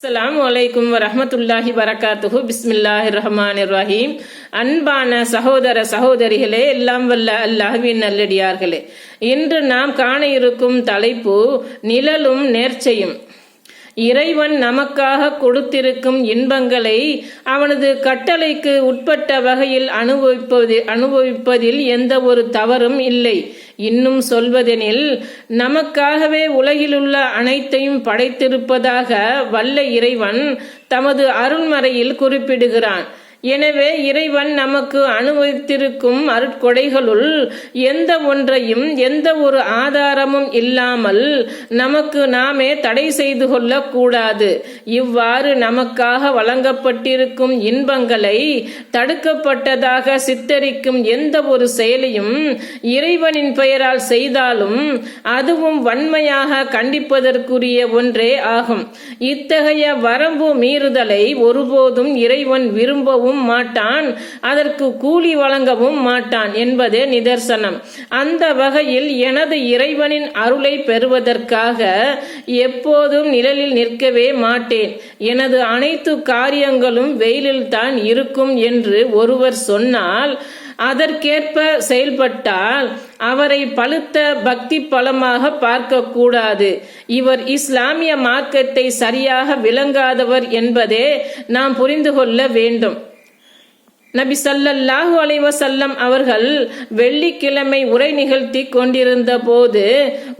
அஸ்ஸலாமு அலைக்கும் வரஹ்மத்துல்லாஹி வரகாத்துஹு. பிஸ்மில்லாஹிர் ரஹ்மானிர் ரஹீம். அன்பான சகோதர சகோதரிகளே, எல்லாம் வல்ல அல்லாஹ்வின் நல்லடியார்களே, இன்று நாம் காண இருக்கும் தலைப்பு நிழலும் நேர்ச்சையும். இறைவன் நமக்காக கொடுத்திருக்கும் இன்பங்களை அவனது கட்டளைக்கு உட்பட்ட வகையில் அனுபவிப்பதில் எந்த ஒரு தவறும் இல்லை. இன்னும் சொல்வதெனில், நமக்காகவே உலகிலுள்ள அனைத்தையும் படைத்திருப்பதாக வல்ல இறைவன் தமது அருள்மறையில் குறிப்பிடுகிறான். எனவே இறைவன் நமக்கு அனுபவித்திருக்கும் அருட்கொடைகளுள் எந்த ஒன்றையும் எந்த ஒரு ஆதாரமும் இல்லாமல் நமக்கு நாமே தடை செய்து கொள்ள கூடாது. இவ்வாறு நமக்காக வழங்கப்பட்டிருக்கும் இன்பங்களை தடுக்கப்பட்டதாக சித்தரிக்கும் எந்த ஒரு செயலையும் இறைவனின் பெயரால் செய்தாலும் அதுவும் வன்மையாக கண்டிப்பதற்குரிய ஒன்றே ஆகும். இத்தகைய வரம்பு மீறுதலை ஒருபோதும் இறைவன் விரும்பவும் மாட்டான், அதற்கு கூலி வழங்கவும் மாட்டான் என்பதே நிதர்சனம். அந்த வகையில் எனது இறைவனின் அருளை பெறுவதற்காக எப்போதும் நிழலில் நிற்கவே மாட்டேன். எனது அனைத்து காரியங்களும் வெயிலில் தான் இருக்கும் என்று ஒருவர் சொன்னால், அதற்கேற்ப செயல்பட்டால் அவரை பழுத்த பக்தி பலமாக பார்க்க கூடாது. இவர் இஸ்லாமிய மார்க்கத்தை சரியாக விளங்காதவர் என்பதே நாம் புரிந்து கொள்ள வேண்டும். நபி ஸல்லல்லாஹு அலைஹி வஸல்லம் அவர்கள் வெள்ளிக்கிழமை உரை நிகழ்த்தி கொண்டிருந்த போது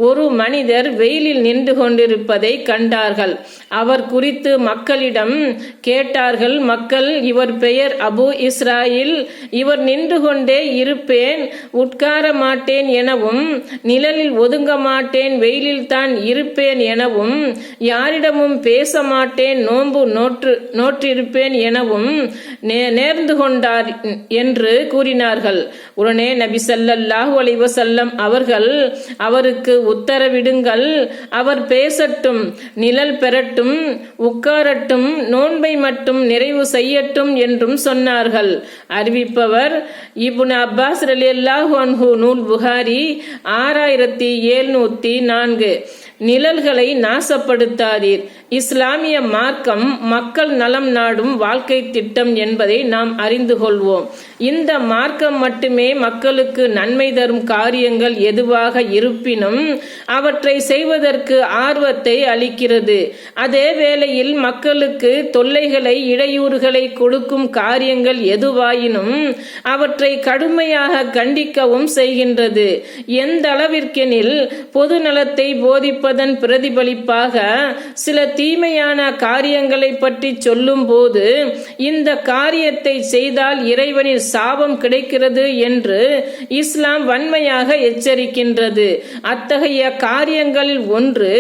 ஒரு மனிதர் வெயிலில் நின்று கொண்டிருப்பதை கண்டார்கள். அவர் குறித்து மக்களிடம் கேட்டார்கள். மக்கள், இவர் பெயர் அபு இஸ்ராயில், இவர் நின்று கொண்டே இருப்பேன், உட்கார மாட்டேன் எனவும், நிழலில் ஒதுங்க மாட்டேன், வெயிலில் தான் இருப்பேன் எனவும், யாரிடமும் பேச மாட்டேன், நோன்பு நோற்றிருப்பேன் எனவும் நேர்ந்து கொண்டார் என்று கூறினார்கள். உடனே நபி ஸல்லல்லாஹு அலைஹி வஸல்லம் அவர்கள் அவருக்கு உத்தரவிடுங்கள், அவர் பேசட்டும், நிழல் பெறட்டும், உட்காரட்டும், நோன்பை மட்டும் நிறைவு செய்யட்டும் என்றும் சொன்னார்கள். அறிவிப்பவர் இப்னு அப்பாஸ் ரலியல்லாஹு அன்ஹு, நூல் புகாரி 6704. நிழல்களை நாசப்படுத்தாதீர். இஸ்லாமிய மார்க்கம் மக்கள் நலம் நாடும் வாழ்க்கை திட்டம் என்பதை நாம் அறிந்து கொள்வோம். இந்த மார்க்கம் மட்டுமே மக்களுக்கு நன்மை தரும் காரியங்கள் எதுவாக இருப்பினும் அவற்றை செய்வதற்கு ஆர்வத்தை அளிக்கிறது. அதே வேளையில் மக்களுக்கு தொல்லைகளை, இடையூறுகளை கொடுக்கும் காரியங்கள் எதுவாயினும் அவற்றை கடுமையாக கண்டிக்கவும் செய்கின்றது. எந்த அளவிற்கெனில், பொது நலத்தை போதிப்பதன் பிரதிபலிப்பாக சில தீமையான காரியங்களை பற்றி சொல்லும் போது, இந்த காரியத்தை செய்தால் இறைவனின் சாபம் கிடைக்கிறது என்று இஸ்லாம் வன்மையாக எச்சரிக்கின்றது. அத்தகைய காரியங்களில் ஒன்று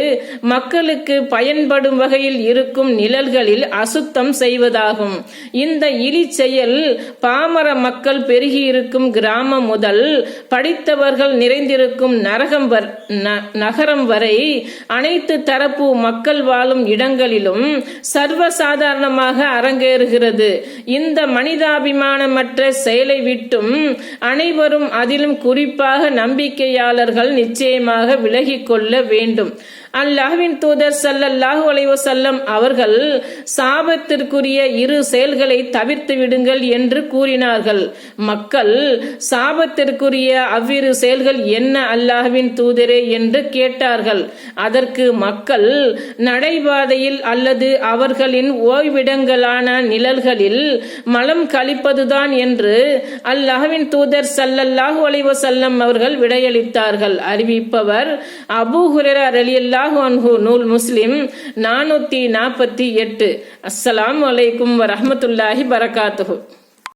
மக்களுக்கு பயன்படும் வகையில் இருக்கும் நிழல்களில் அசுத்தம் செய்வதாகும். இந்த இழி செயல் பாமர மக்கள் பெருகி இருக்கும் கிராமம் முதல் படித்தவர்கள் நிறைந்திருக்கும் நகரம் வரை அனைத்து தரப்பு மக்கள் வாழும் இடங்களிலும் சர்வசாதாரணமாக அரங்கேறுகிறது. இந்த மனிதாபிமானமற்ற செயலை விட்டும் அனைவரும், அதிலும் குறிப்பாக நம்பிக்கையாளர்கள், நிச்சயமாக விலகிக் கொள்ள வேண்டும். அல்லாஹ்வின் தூதர் ஸல்லல்லாஹு அலைஹி வஸல்லம் அவர்கள் சாபத்திற்குரிய இரு செயல்களை தவிர்த்து விடுங்கள் என்று கூறினார்கள். மக்கள், சாபத்திற்குரிய அவ்விரு செயல்கள் என்ன அல்லாஹ்வின் தூதரே என்று கேட்டார்கள். அதற்கு மக்கள், நடைபாதையில் அல்லது அவர்களின் ஓய்விடங்களான நிழல்களில் மலம் கழிப்பதுதான் என்று அல்லாஹ்வின் தூதர் ஸல்லல்லாஹு அலைஹி வஸல்லம் அவர்கள் விடையளித்தார்கள். அறிவிப்பவர் அபூ ஹுரைரா ரலியல்லாஹு அன்ஹு, நூல் முஸ்லிம் 448. அஸ்ஸலாமு அலைக்கும் வரஹ்மத்துல்லாஹி வரகாத்துஹு.